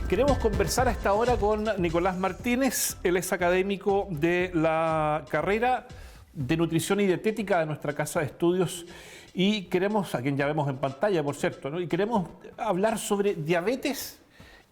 Queremos conversar a esta hora con Nicolás Martínez. Él es académico de la carrera de Nutrición y Dietética de nuestra casa de estudios y queremos, a quien ya vemos en pantalla, por cierto, ¿no? Y queremos hablar sobre diabetes,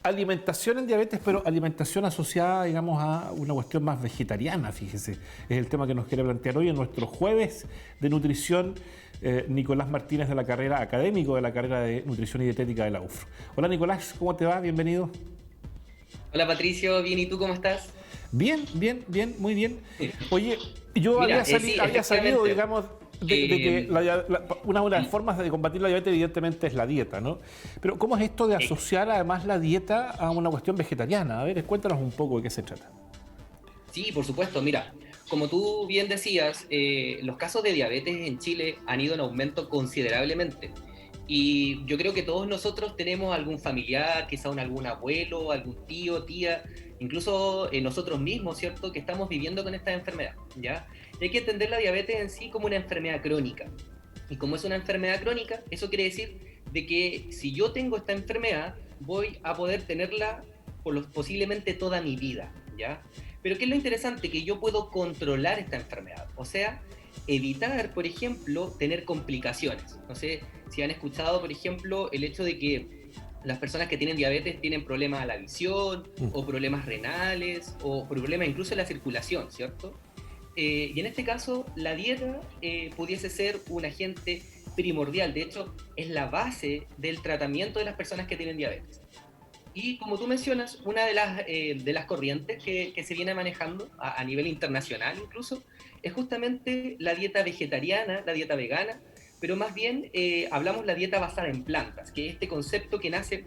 alimentación en diabetes, pero alimentación asociada, digamos, a una cuestión más vegetariana, fíjese. Es el tema que nos quiere plantear hoy en nuestro jueves de nutrición. Nicolás Martínez, de la carrera académico de la carrera de Nutrición y Dietética de la UFRO. Hola Nicolás, ¿cómo te va? Bienvenido. Hola Patricio, bien, ¿y tú cómo estás? Bien, bien, bien, muy bien. Oye, yo Mira, sí, había salido, efectivamente. digamos, de que una de las formas de combatir la diabetes evidentemente es la dieta, ¿no? Pero ¿cómo es esto de eh, asociar además la dieta a una cuestión vegetariana? A ver, cuéntanos un poco de qué se trata. sí, por supuesto, mira, como tú bien decías, los casos de diabetes en Chile han ido en aumento considerablemente. Y yo creo que todos nosotros tenemos algún familiar, quizá algún abuelo, algún tío, tía, incluso nosotros mismos, ¿cierto? Que estamos viviendo con esta enfermedad, ¿ya? Y hay que entender la diabetes en sí como una enfermedad crónica. Y como es una enfermedad crónica, eso quiere decir de que si yo tengo esta enfermedad, voy a poder tenerla posiblemente toda mi vida, ¿ya? Pero ¿qué es lo interesante? Que yo puedo controlar esta enfermedad, o sea, evitar, por ejemplo, tener complicaciones. No sé si han escuchado, por ejemplo, el hecho de que las personas que tienen diabetes tienen problemas a la visión, o problemas renales, o problemas incluso en la circulación, ¿cierto? Y en este caso, la dieta pudiese ser un agente primordial. De hecho, es la base del tratamiento de las personas que tienen diabetes. Y como tú mencionas, una de las corrientes que se viene manejando a nivel internacional incluso, es justamente la dieta vegetariana, la dieta vegana, pero más bien hablamos la dieta basada en plantas, que es este concepto que nace,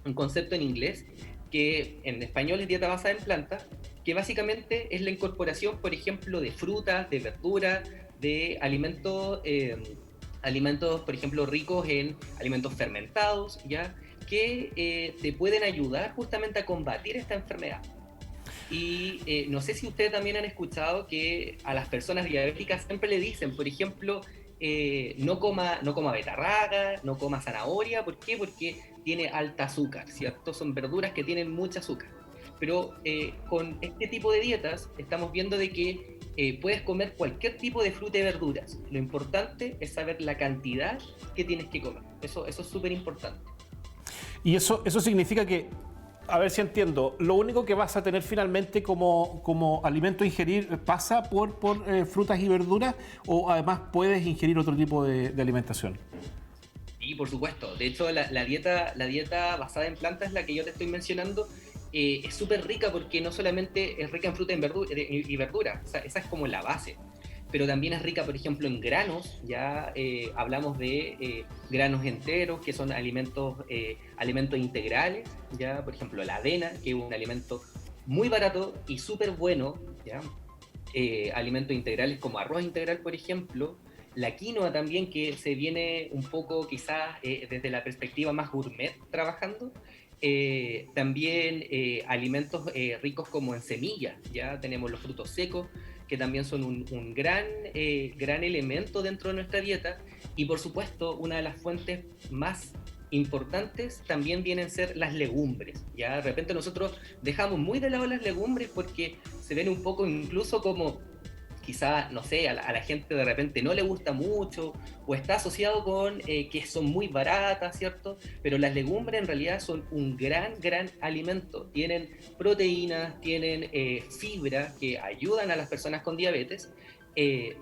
un concepto en inglés, que en español es dieta basada en plantas, que básicamente es la incorporación, por ejemplo, de frutas, de verduras, de alimentos, por ejemplo, ricos en alimentos fermentados, ¿ya? Que te pueden ayudar justamente a combatir esta enfermedad. Y no sé si ustedes también han escuchado que a las personas diabéticas siempre le dicen, por ejemplo, no coma betarraga, no coma zanahoria. ¿Por qué? Porque tiene alta azúcar, ¿cierto? Son verduras que tienen mucha azúcar. Pero con este tipo de dietas estamos viendo de que puedes comer cualquier tipo de fruta y verduras. Lo importante es saber la cantidad que tienes que comer. Eso es súper importante. Y eso significa que, a ver si entiendo, lo único que vas a tener finalmente como alimento a ingerir pasa por frutas y verduras, o además puedes ingerir otro tipo de alimentación. Sí, por supuesto. De hecho, la dieta basada en plantas, la que yo te estoy mencionando, es súper rica porque no solamente es rica en fruta y verdura, o sea, esa es como la base, pero también es rica, por ejemplo, en granos. Ya hablamos de granos enteros, que son alimentos integrales, ya, por ejemplo, la avena, que es un alimento muy barato y súper bueno, ya. Alimentos integrales como arroz integral, por ejemplo, la quinoa también, que se viene un poco quizás desde la perspectiva más gourmet trabajando. También alimentos ricos como en semillas, ya tenemos los frutos secos, que también son un gran elemento dentro de nuestra dieta. Y por supuesto, una de las fuentes más importantes también vienen a ser las legumbres. Ya de repente nosotros dejamos muy de lado las legumbres porque se ven un poco incluso como quizá, no sé, a la gente de repente no le gusta mucho o está asociado con que son muy baratas, ¿cierto? Pero las legumbres en realidad son un gran alimento. Tienen proteínas, tienen fibra que ayudan a las personas con diabetes.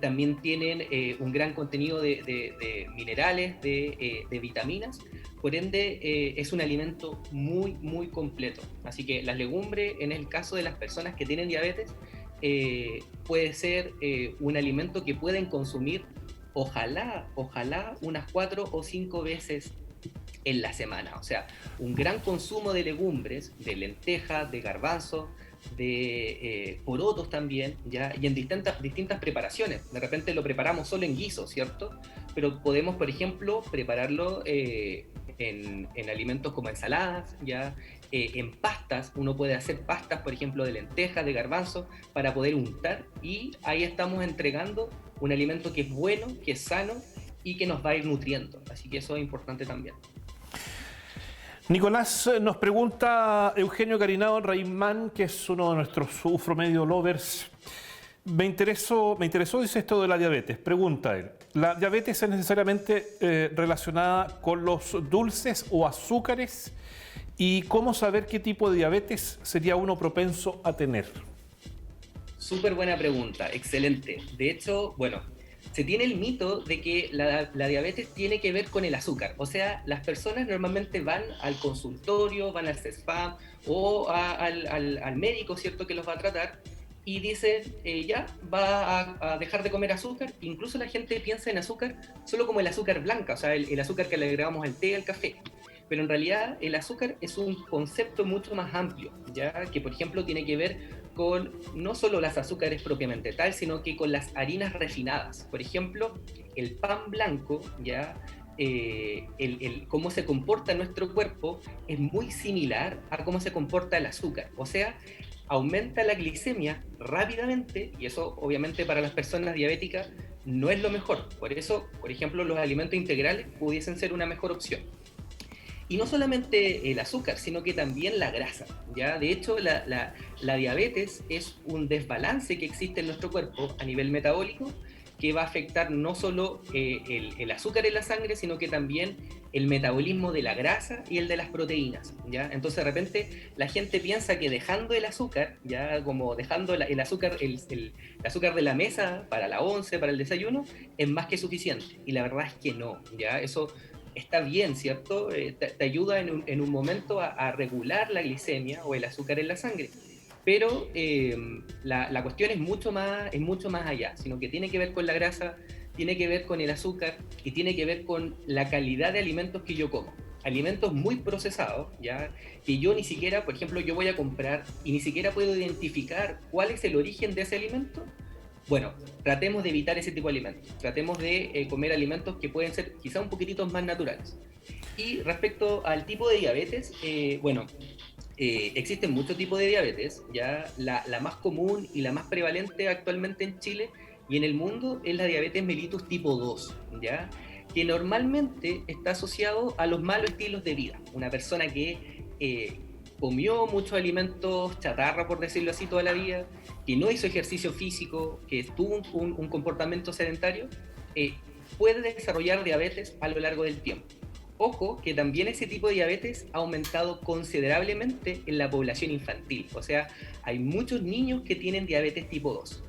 También tienen un gran contenido de minerales, de vitaminas. Por ende, es un alimento muy completo. Así que las legumbres, en el caso de las personas que tienen diabetes, puede ser un alimento que pueden consumir, ojalá unas 4 o 5 veces en la semana. O sea, un gran consumo de legumbres, de lentejas, de garbanzos, de porotos también, ¿ya? Y en distintas preparaciones. De repente lo preparamos solo en guiso, ¿cierto? Pero podemos, por ejemplo, prepararlo en alimentos como ensaladas, ¿ya? En pastas. Uno puede hacer pastas, por ejemplo, de lentejas, de garbanzo, para poder untar, y ahí estamos entregando un alimento que es bueno, que es sano y que nos va a ir nutriendo. Así que eso es importante también. Nicolás nos pregunta Eugenio Carinado Raimán, que es uno de nuestros UFRO Medio Lovers. Me interesó, dice esto de la diabetes. Pregunta él, ¿la diabetes es necesariamente relacionada con los dulces o azúcares? ¿Y cómo saber qué tipo de diabetes sería uno propenso a tener? Súper buena pregunta, excelente. De hecho, bueno, se tiene el mito de que la diabetes tiene que ver con el azúcar. O sea, las personas normalmente van al consultorio, van al CESFAM o al médico, ¿cierto?, que los va a tratar y dice, ya, va a dejar de comer azúcar. Incluso la gente piensa en azúcar solo como el azúcar blanca, o sea, el azúcar que le agregamos al té, al café. Pero en realidad el azúcar es un concepto mucho más amplio, ya que por ejemplo tiene que ver con no solo las azúcares propiamente tal, sino que con las harinas refinadas. Por ejemplo, el pan blanco, ya cómo se comporta nuestro cuerpo es muy similar a cómo se comporta el azúcar. O sea, aumenta la glicemia rápidamente y eso obviamente para las personas diabéticas no es lo mejor. Por eso, por ejemplo, los alimentos integrales pudiesen ser una mejor opción. Y no solamente el azúcar, sino que también la grasa. ¿Ya? De hecho, la diabetes es un desbalance que existe en nuestro cuerpo a nivel metabólico que va a afectar no solo el azúcar en la sangre, sino que también el metabolismo de la grasa y el de las proteínas. ¿Ya? Entonces, de repente, la gente piensa que dejando el azúcar, ya como dejando el azúcar de la mesa para la once, para el desayuno, es más que suficiente. Y la verdad es que no. ¿Ya? Eso está bien, ¿cierto? Te ayuda en un momento a regular la glicemia o el azúcar en la sangre. Pero la cuestión es mucho más allá, sino que tiene que ver con la grasa, tiene que ver con el azúcar y tiene que ver con la calidad de alimentos que yo como. Alimentos muy procesados, ¿ya? Que yo ni siquiera, por ejemplo, yo voy a comprar y ni siquiera puedo identificar cuál es el origen de ese alimento. Bueno, tratemos de evitar ese tipo de alimentos. Tratemos de comer alimentos que pueden ser quizá un poquitito más naturales. Y respecto al tipo de diabetes, existen muchos tipos de diabetes. Ya la más común y la más prevalente actualmente en Chile y en el mundo es la diabetes mellitus tipo 2, ¿ya? Que normalmente está asociado a los malos estilos de vida. Una persona que comió muchos alimentos chatarra, por decirlo así, toda la vida, que no hizo ejercicio físico, que tuvo un comportamiento sedentario, puede desarrollar diabetes a lo largo del tiempo. Ojo, que también ese tipo de diabetes ha aumentado considerablemente en la población infantil. O sea, hay muchos niños que tienen diabetes tipo 2.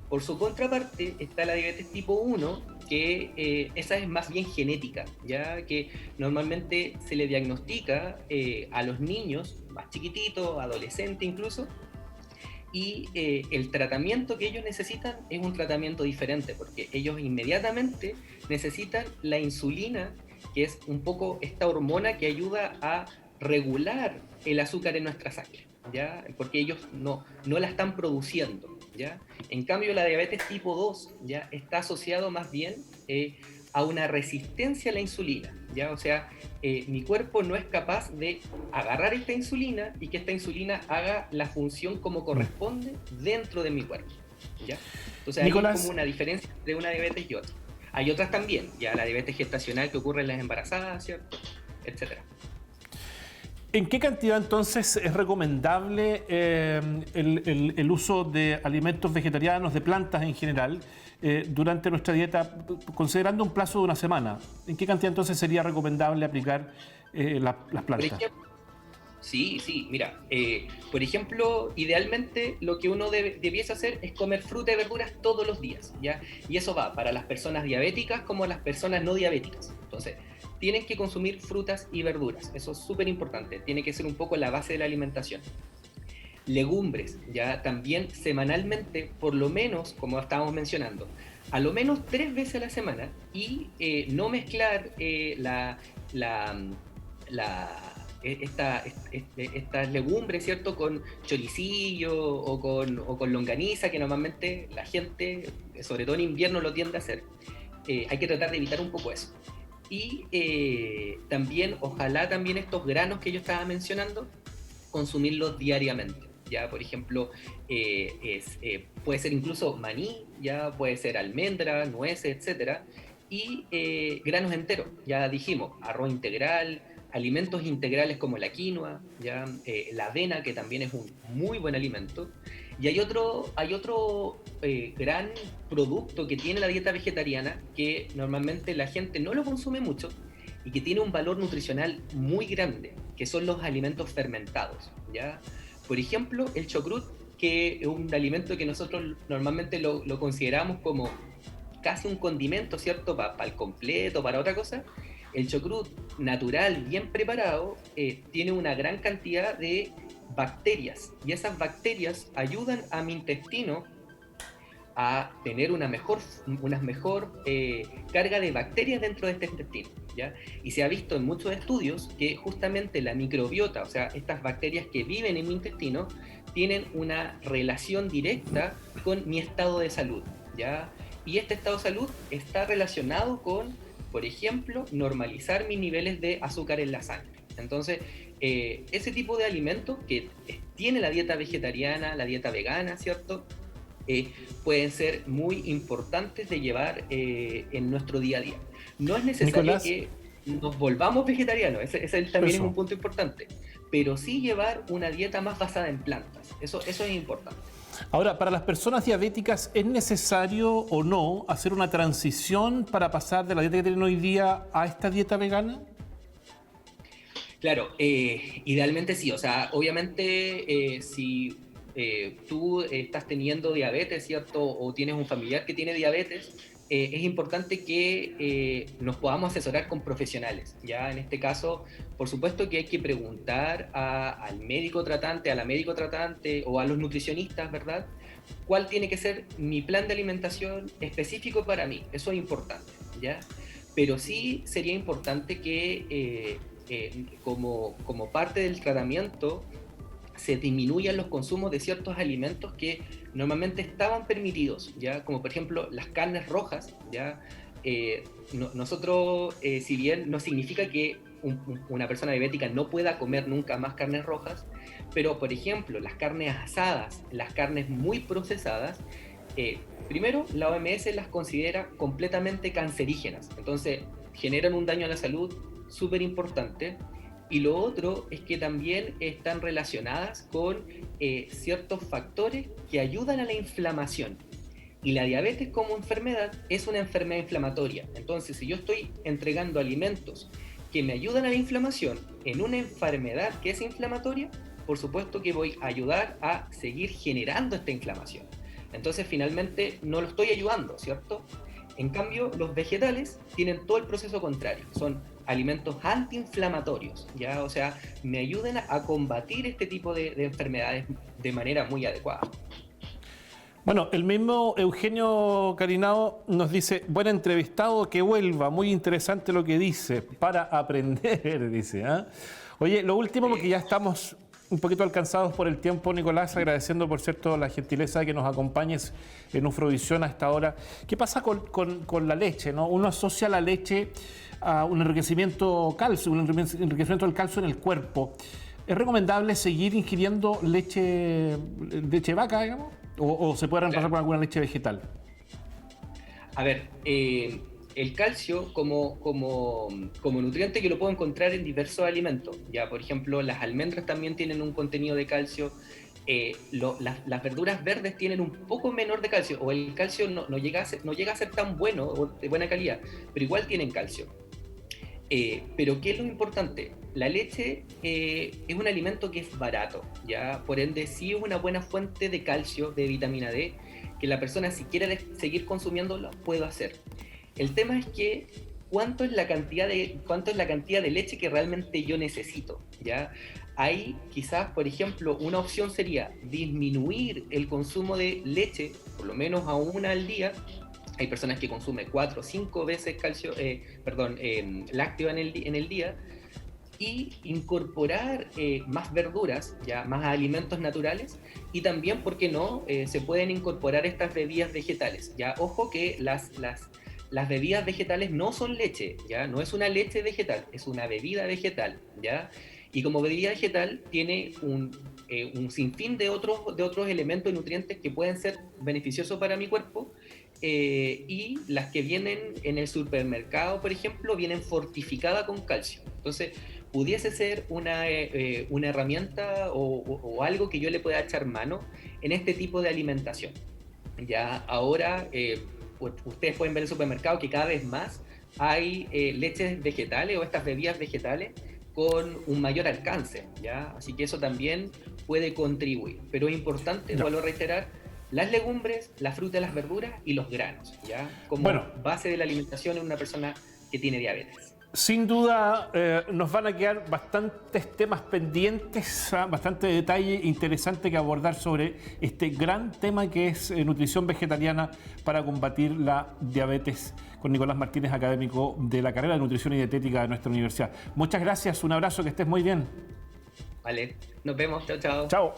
Por su contraparte está la diabetes tipo 1, que esa es más bien genética, ya que normalmente se le diagnostica a los niños más chiquititos, adolescentes incluso, y el tratamiento que ellos necesitan es un tratamiento diferente, porque ellos inmediatamente necesitan la insulina, que es un poco esta hormona que ayuda a regular el azúcar en nuestra sangre, ¿ya? Porque ellos no la están produciendo, ¿ya? En cambio, la diabetes tipo 2 ya está asociado más bien a una resistencia a la insulina, ¿ya? O sea, mi cuerpo no es capaz de agarrar esta insulina y que esta insulina haga la función como corresponde dentro de mi cuerpo, ¿ya? Entonces, Nicolás, ahí es como una diferencia entre una diabetes y otra. Hay otras también, ya la diabetes gestacional que ocurre en las embarazadas, ¿cierto? Etcétera. ¿En qué cantidad entonces es recomendable el uso de alimentos vegetarianos, de plantas en general, durante nuestra dieta, considerando un plazo de una semana? ¿En qué cantidad entonces sería recomendable aplicar las plantas? Sí, mira, por ejemplo, idealmente lo que uno debiese hacer es comer fruta y verduras todos los días, ¿ya? Y eso va para las personas diabéticas como las personas no diabéticas. Entonces, tienen que consumir frutas y verduras, eso es súper importante, tiene que ser un poco la base de la alimentación. Legumbres, ya también semanalmente, por lo menos, como estábamos mencionando, a lo menos 3 veces a la semana y no mezclar estas legumbres, ¿cierto? Con choricillo o con longaniza, que normalmente la gente, sobre todo en invierno, lo tiende a hacer. Hay que tratar de evitar un poco eso. Y también, ojalá también estos granos que yo estaba mencionando, consumirlos diariamente. Ya, por ejemplo, puede ser incluso maní, ya puede ser almendra, nueces, etcétera. Y granos enteros, ya dijimos, arroz integral, alimentos integrales como la quinoa, ¿ya? La avena, que también es un muy buen alimento. Y hay otro gran producto que tiene la dieta vegetariana, que normalmente la gente no lo consume mucho y que tiene un valor nutricional muy grande, que son los alimentos fermentados, ¿ya? Por ejemplo, el chocrut, que es un alimento que nosotros normalmente lo consideramos como casi un condimento, ¿cierto? Para el completo, para otra cosa. El chocrut natural, bien preparado, tiene una gran cantidad de bacterias, y esas bacterias ayudan a mi intestino a tener una mejor carga de bacterias dentro de este intestino, ¿ya? Y se ha visto en muchos estudios que justamente la microbiota, o sea, estas bacterias que viven en mi intestino, tienen una relación directa con mi estado de salud, ¿ya? Y este estado de salud está relacionado con, por ejemplo, normalizar mis niveles de azúcar en la sangre. Entonces, ese tipo de alimentos que tiene la dieta vegetariana, la dieta vegana, ¿cierto? Pueden ser muy importantes de llevar en nuestro día a día. No es necesario Nicolás, que nos volvamos vegetarianos, ese también es un eso. punto importante, pero sí llevar una dieta más basada en plantas, eso es importante. Ahora, para las personas diabéticas, ¿es necesario o no hacer una transición para pasar de la dieta que tienen hoy día a esta dieta vegana? Claro, idealmente sí, o sea, obviamente si tú estás teniendo diabetes, ¿cierto? O tienes un familiar que tiene diabetes, es importante que nos podamos asesorar con profesionales, ¿ya? En este caso, por supuesto que hay que preguntar al médico tratante, a la médico tratante o a los nutricionistas, ¿verdad? ¿Cuál tiene que ser mi plan de alimentación específico para mí? Eso es importante, ¿ya? Pero sí sería importante que como parte del tratamiento se disminuyan los consumos de ciertos alimentos que normalmente estaban permitidos, ¿ya? Como por ejemplo las carnes rojas, ¿ya? Nosotros, si bien no significa que una persona diabética no pueda comer nunca más carnes rojas, pero por ejemplo las carnes asadas, las carnes muy procesadas, primero la OMS las considera completamente cancerígenas, entonces generan un daño a la salud súper importante. Y lo otro es que también están relacionadas con ciertos factores que ayudan a la inflamación. Y la diabetes como enfermedad es una enfermedad inflamatoria. Entonces, si yo estoy entregando alimentos que me ayudan a la inflamación en una enfermedad que es inflamatoria, por supuesto que voy a ayudar a seguir generando esta inflamación. Entonces, finalmente, no lo estoy ayudando, ¿cierto? En cambio, los vegetales tienen todo el proceso contrario. Son alimentos antiinflamatorios, ¿ya? O sea, me ayudan a combatir este tipo de enfermedades de manera muy adecuada. Bueno, el mismo Eugenio Carinao nos dice, buen entrevistado, que vuelva, muy interesante lo que dice, para aprender, dice. ¿Ah? Oye, lo último, porque ya estamos un poquito alcanzados por el tiempo, Nicolás, agradeciendo por cierto la gentileza de que nos acompañes en Ufrovisión a esta hora. ¿Qué pasa con la leche? ¿No? Uno asocia la leche a un enriquecimiento calcio, un enriquecimiento del calcio en el cuerpo. ¿Es recomendable seguir ingiriendo leche vaca, digamos? ¿O se puede reemplazar Claro. por alguna leche vegetal? A ver, el calcio como nutriente que lo puedo encontrar en diversos alimentos. Ya, por ejemplo, las almendras también tienen un contenido de calcio. Las verduras verdes tienen un poco menor de calcio, o el calcio no llega a ser tan bueno o de buena calidad, pero igual tienen calcio. Pero ¿qué es lo importante? La leche es un alimento que es barato, ¿ya? Por ende, sí es una buena fuente de calcio, de vitamina D, que la persona, si quiere seguir consumiéndolo, puede hacer. El tema es que cuánto es la cantidad de leche que realmente yo necesito, ¿ya? Ahí quizás, por ejemplo, una opción sería disminuir el consumo de leche, por lo menos a una al día. Hay personas que consumen 4 o 5 veces lácteo en el día, y incorporar más verduras, ya más alimentos naturales, y también, ¿por qué no? Se pueden incorporar estas bebidas vegetales. Ya, ojo que las bebidas vegetales no son leche, ya no es una leche vegetal, es una bebida vegetal, ya. Y como bebida vegetal tiene un sinfín de otros elementos y nutrientes que pueden ser beneficiosos para mi cuerpo, y las que vienen en el supermercado, por ejemplo, vienen fortificadas con calcio. Entonces, pudiese ser una herramienta o algo que yo le pueda echar mano en este tipo de alimentación. Ya ahora ustedes pueden ver en el supermercado que cada vez más hay leches vegetales o estas bebidas vegetales con un mayor alcance, ¿ya? Así que eso también puede contribuir. Pero es importante, vuelvo a reiterar, las legumbres, la fruta y las verduras y los granos, ¿ya? Como base de la alimentación en una persona que tiene diabetes. Sin duda nos van a quedar bastantes temas pendientes, bastante detalle interesante que abordar sobre este gran tema que es nutrición vegetariana para combatir la diabetes, con Nicolás Martínez, académico de la carrera de Nutrición y Dietética de nuestra universidad. Muchas gracias, un abrazo, que estés muy bien. Vale, nos vemos, chao, chao. Chao.